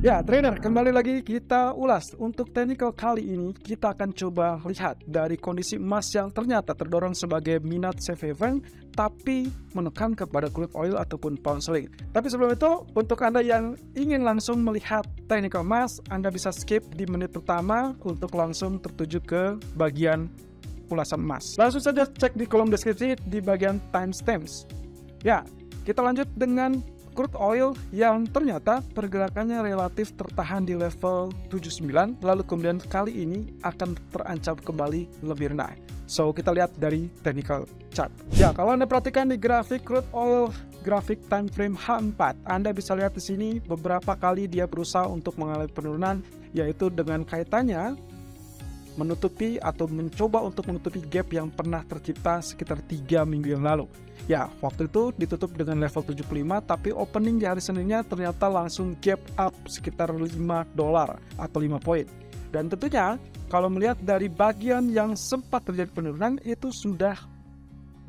Ya, trader, kembali lagi kita ulas. Untuk technical kali ini, kita akan coba lihat dari kondisi emas yang ternyata terdorong sebagai minat safe haven, tapi menekan kepada crude oil ataupun pound sterling. Tapi sebelum itu, untuk Anda yang ingin langsung melihat technical emas, Anda bisa skip di menit pertama untuk langsung tertuju ke bagian ulasan emas. Langsung saja cek di kolom deskripsi di bagian timestamps. Ya, kita lanjut dengan crude oil yang ternyata pergerakannya relatif tertahan di level 79, lalu kemudian kali ini akan terancam kembali lebih rendah. So, kita lihat dari technical chart. Ya, kalau Anda perhatikan di grafik crude oil, grafik time frame H4, Anda bisa lihat di sini beberapa kali dia berusaha untuk mengalami penurunan, yaitu dengan kaitannya menutupi atau mencoba untuk menutupi gap yang pernah tercipta sekitar 3 minggu yang lalu. Ya, waktu itu ditutup dengan level 75, tapi opening di hari Seninnya ternyata langsung gap up sekitar $5 atau 5 poin. Dan tentunya, kalau melihat dari bagian yang sempat terjadi penurunan, itu sudah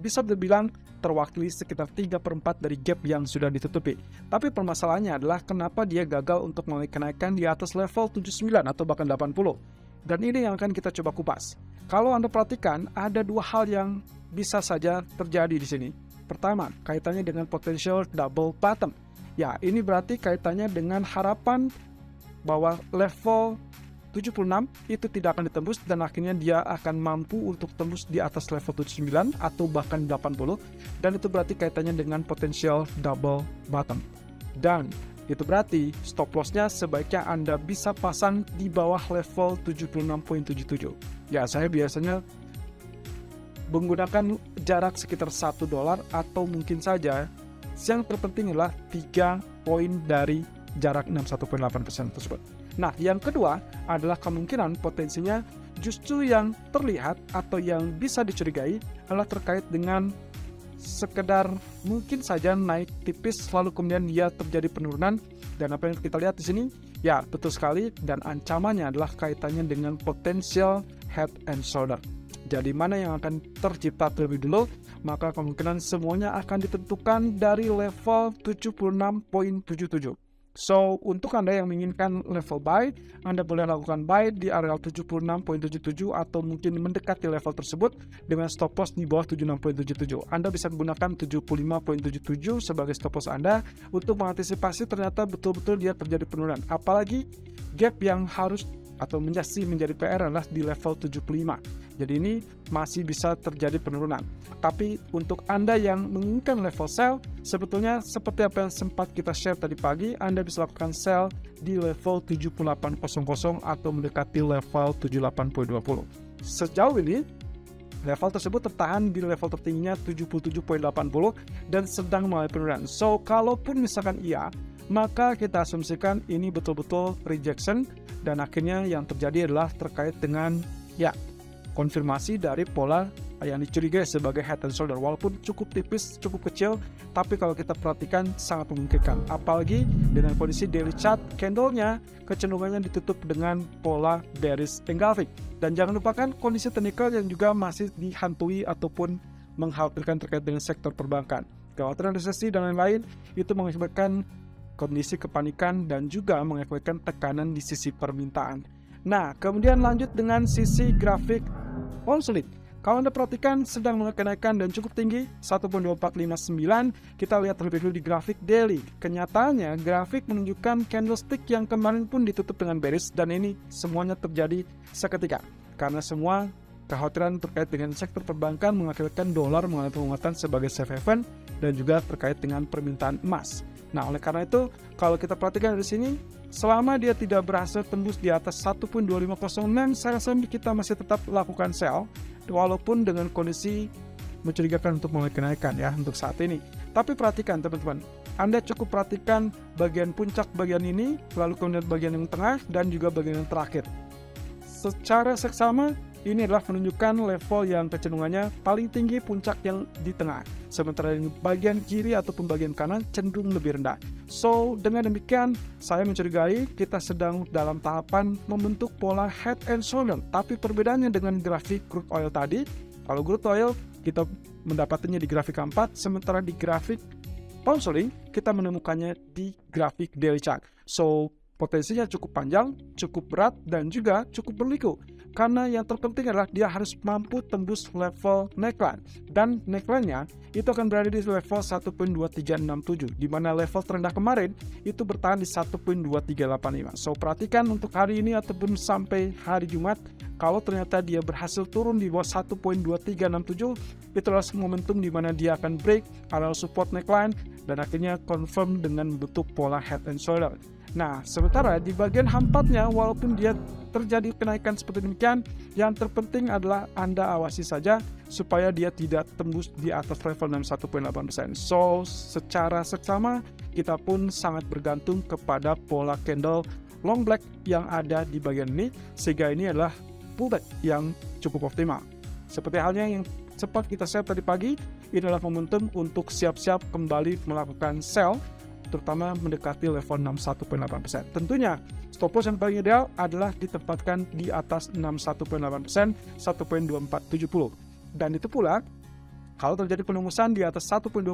bisa dibilang terwakili sekitar 3/4 dari gap yang sudah ditutupi. Tapi permasalahannya adalah kenapa dia gagal untuk mulai kenaikan di atas level 79 atau bahkan 80. Dan ini yang akan kita coba kupas. Kalau Anda perhatikan, ada dua hal yang bisa saja terjadi di sini. Pertama, kaitannya dengan potential double bottom. Ya, ini berarti kaitannya dengan harapan bahwa level 76 itu tidak akan ditembus dan akhirnya dia akan mampu untuk tembus di atas level 79 atau bahkan 80, dan itu berarti kaitannya dengan potential double bottom. Dan itu berarti stop lossnya sebaiknya Anda bisa pasang di bawah level 76.77. Ya, saya biasanya menggunakan jarak sekitar $1 atau mungkin saja yang terpenting adalah 3 poin dari jarak 61.8% tersebut. Nah, yang kedua adalah kemungkinan potensinya justru yang terlihat atau yang bisa dicurigai adalah terkait dengan sekedar mungkin saja naik tipis lalu kemudian dia terjadi penurunan, dan apa yang kita lihat di sini ya betul sekali, dan ancamannya adalah kaitannya dengan potensial head and shoulder. Jadi mana yang akan tercipta terlebih dulu, maka kemungkinan semuanya akan ditentukan dari level 76.77. So, untuk Anda yang menginginkan level buy, Anda boleh lakukan buy di area 76.77 atau mungkin mendekati level tersebut dengan stop loss di bawah 76.77. Anda bisa menggunakan 75.77 sebagai stop loss Anda untuk mengantisipasi ternyata betul-betul dia terjadi penurunan. Apalagi gap yang harus atau menjadi PR adalah di level 75. Jadi ini masih bisa terjadi penurunan. Tapi untuk Anda yang menginginkan level sell, sebetulnya seperti apa yang sempat kita share tadi pagi, Anda bisa lakukan sell di level 7800 atau mendekati level 78.20. Sejauh ini, level tersebut tertahan di level tertingginya 77.80 dan sedang mulai penurunan. So, kalaupun misalkan iya, maka kita asumsikan ini betul-betul rejection, dan akhirnya yang terjadi adalah terkait dengan konfirmasi dari pola yang dicurigai sebagai head and shoulder. Walaupun cukup tipis, cukup kecil, tapi kalau kita perhatikan sangat memungkinkan. Apalagi dengan kondisi daily chart, candlenya kecenderungannya ditutup dengan pola bearish engulfing. Dan jangan lupakan kondisi technical yang juga masih dihantui ataupun mengkhawatirkan terkait dengan sektor perbankan. Kekhawatiran resesi dan lain-lain itu mengakibatkan kondisi kepanikan dan juga mengakibatkan tekanan di sisi permintaan. Nah, kemudian lanjut dengan sisi grafik pound sterling. Kalau Anda perhatikan sedang mengalami kenaikan dan cukup tinggi 1.2459, kita lihat terlebih dulu di grafik daily. Kenyataannya grafik menunjukkan candlestick yang kemarin pun ditutup dengan bearish, dan ini semuanya terjadi seketika karena semua kekhawatiran terkait dengan sektor perbankan mengakibatkan dolar mengalami penguatan sebagai safe haven dan juga terkait dengan permintaan emas. Nah, oleh karena itu kalau kita perhatikan di sini, selama dia tidak berhasil tembus di atas 1.2506, saya rasa kita masih tetap lakukan sell, walaupun dengan kondisi mencurigakan untuk mulai kenaikan ya untuk saat ini. Tapi perhatikan teman-teman, Anda cukup perhatikan bagian puncak bagian ini, lalu kemudian bagian yang tengah dan juga bagian yang terakhir. Secara seksama, ini adalah menunjukkan level yang kecenderungannya paling tinggi puncak yang di tengah. Sementara yang bagian kiri ataupun bagian kanan cenderung lebih rendah. So, dengan demikian, saya mencurigai kita sedang dalam tahapan membentuk pola head and shoulder. Tapi perbedaannya dengan grafik crude oil tadi, kalau crude oil kita mendapatinya di grafik 4, sementara di grafik pound sterling kita menemukannya di grafik daily chart. So, Potensinya cukup panjang, cukup berat, dan juga cukup berliku. Karena yang terpenting adalah dia harus mampu tembus level neckline. Dan neckline-nya itu akan berada di level 1.2367, di mana level terendah kemarin itu bertahan di 1.2385. So, perhatikan untuk hari ini ataupun sampai hari Jumat, kalau ternyata dia berhasil turun di bawah 1.2367, itu adalah momentum di mana dia akan break area support neckline dan akhirnya confirm dengan bentuk pola head and shoulder. Nah, sementara di bagian hampatnya, walaupun dia terjadi kenaikan seperti demikian, yang terpenting adalah Anda awasi saja supaya dia tidak tembus di atas level 61.8%. So, secara seksama, kita pun sangat bergantung kepada pola candle long black yang ada di bagian ini, sehingga ini adalah pullback yang cukup optimal. Seperti halnya yang sempat kita share tadi pagi, ini adalah momentum untuk siap-siap kembali melakukan sell, terutama mendekati level 61.8%. Tentunya, stop loss yang paling ideal adalah ditempatkan di atas 61.8%, 1.2470. Dan itu pula, kalau terjadi penembusan di atas 1.2500,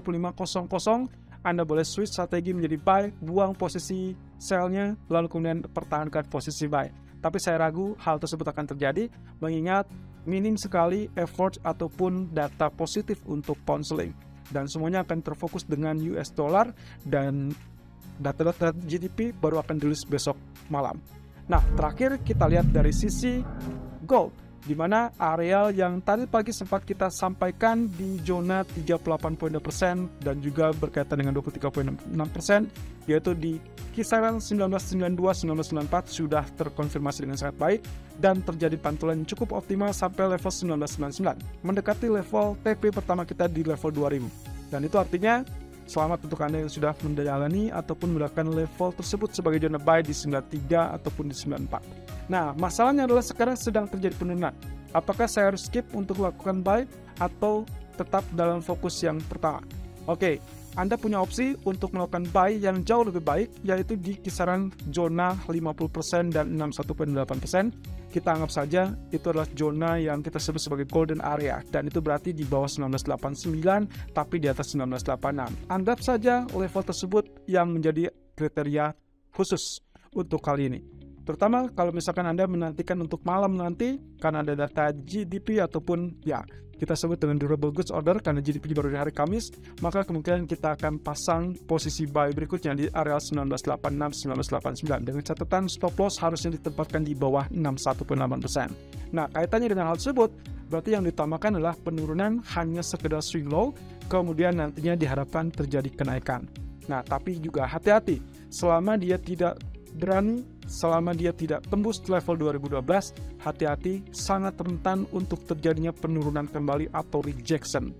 Anda boleh switch strategi menjadi buy, buang posisi sell-nya, lalu kemudian pertahankan posisi buy. Tapi saya ragu hal tersebut akan terjadi, mengingat minim sekali effort ataupun data positif untuk pound sterling. Dan semuanya akan terfokus dengan US dollar, dan data-data GDP baru akan dirilis besok malam. Nah, terakhir kita lihat dari sisi gold, di mana area yang tadi pagi sempat kita sampaikan di zona 38.2% dan juga berkaitan dengan 23.6%, yaitu di kisaran 1992-1994 sudah terkonfirmasi dengan sangat baik dan terjadi pantulan cukup optimal sampai level 1999, mendekati level TP pertama kita di level 2000. Dan itu artinya selamat untuk Anda yang sudah menjalani ataupun mendapatkan level tersebut sebagai zona buy di 93 ataupun di 94. Nah, masalahnya adalah sekarang sedang terjadi penurunan. Apakah saya harus skip untuk melakukan buy atau tetap dalam fokus yang pertama? Oke, Anda punya opsi untuk melakukan buy yang jauh lebih baik, yaitu di kisaran zona 50% dan 61.8%. Kita anggap saja itu adalah zona yang kita sebut sebagai golden area, dan itu berarti di bawah 1989 tapi di atas 1986. Anggap saja level tersebut yang menjadi kriteria khusus untuk kali ini. Terutama kalau misalkan Anda menantikan untuk malam nanti karena ada data GDP ataupun ya kita sebut dengan durable goods order karena GDP baru di hari Kamis, maka kemungkinan kita akan pasang posisi buy berikutnya di area 1986-1989 dengan catatan stop loss harusnya ditempatkan di bawah 61.8%. Nah, kaitannya dengan hal tersebut, berarti yang ditambahkan adalah penurunan hanya sekedar swing low, kemudian nantinya diharapkan terjadi kenaikan. Nah, tapi juga hati-hati, selama dia tidak tembus level 2012, hati-hati, sangat rentan untuk terjadinya penurunan kembali atau rejection.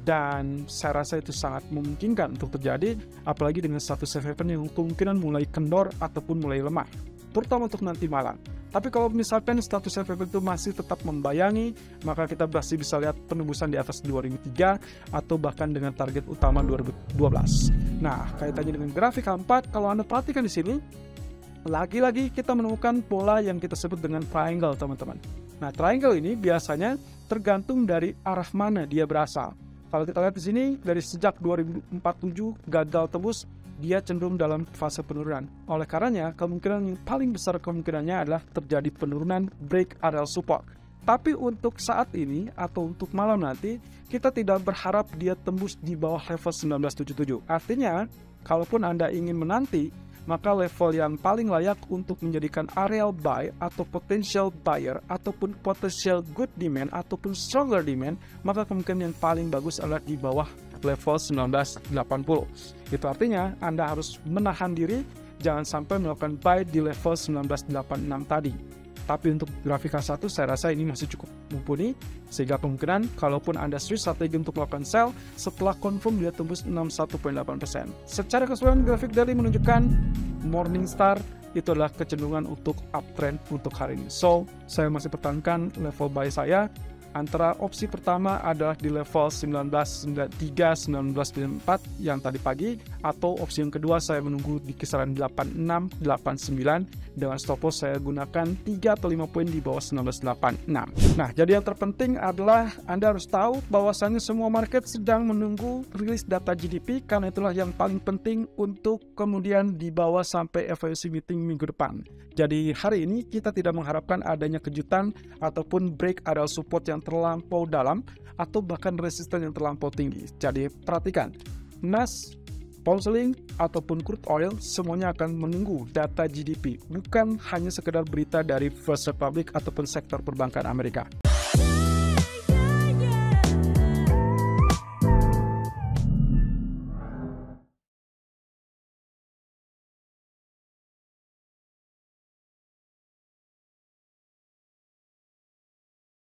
Dan saya rasa itu sangat memungkinkan untuk terjadi, apalagi dengan status safe haven yang kemungkinan mulai kendor ataupun mulai lemah, terutama untuk nanti malam. Tapi kalau misalkan status safe haven itu masih tetap membayangi, maka kita masih bisa lihat penembusan di atas 2003 atau bahkan dengan target utama 2012. Nah, kaitannya dengan grafik H4, kalau Anda perhatikan di sini, lagi-lagi kita menemukan pola yang kita sebut dengan triangle, teman-teman. Nah, triangle ini biasanya tergantung dari arah mana dia berasal. Kalau kita lihat di sini, dari sejak 2047 gagal tembus, dia cenderung dalam fase penurunan. Oleh karenanya, kemungkinan yang paling besar kemungkinannya adalah terjadi penurunan break area support. Tapi untuk saat ini atau untuk malam nanti, kita tidak berharap dia tembus di bawah level 1977. Artinya, kalaupun Anda ingin menanti, maka level yang paling layak untuk menjadikan area buy atau potential buyer ataupun potential good demand ataupun stronger demand, maka kemungkinan yang paling bagus adalah di bawah level 1980. Itu artinya Anda harus menahan diri, jangan sampai melakukan buy di level 1986 tadi. Tapi untuk grafik H1 saya rasa ini masih cukup mumpuni, sehingga kemungkinan kalaupun Anda switch strategi untuk melakukan sell setelah confirm dia tembus 61.8%. Secara keseluruhan grafik daily menunjukkan Morningstar itu adalah kecenderungan untuk uptrend untuk hari ini. So, saya masih pertahankan level buy saya. Antara opsi pertama adalah di level 1993-1994 yang tadi pagi, atau opsi yang kedua saya menunggu di kisaran 86, 89 dengan stop loss saya gunakan 3 atau 5 poin di bawah 1986. Nah, jadi yang terpenting adalah Anda harus tahu bahwasannya semua market sedang menunggu rilis data GDP, karena itulah yang paling penting untuk kemudian dibawa sampai FOMC meeting minggu depan. Jadi hari ini kita tidak mengharapkan adanya kejutan ataupun break area support yang terlampau dalam atau bahkan resisten yang terlampau tinggi. Jadi perhatikan, Nas, pound sterling ataupun crude oil semuanya akan menunggu data GDP, bukan hanya sekedar berita dari First Republic ataupun sektor perbankan Amerika.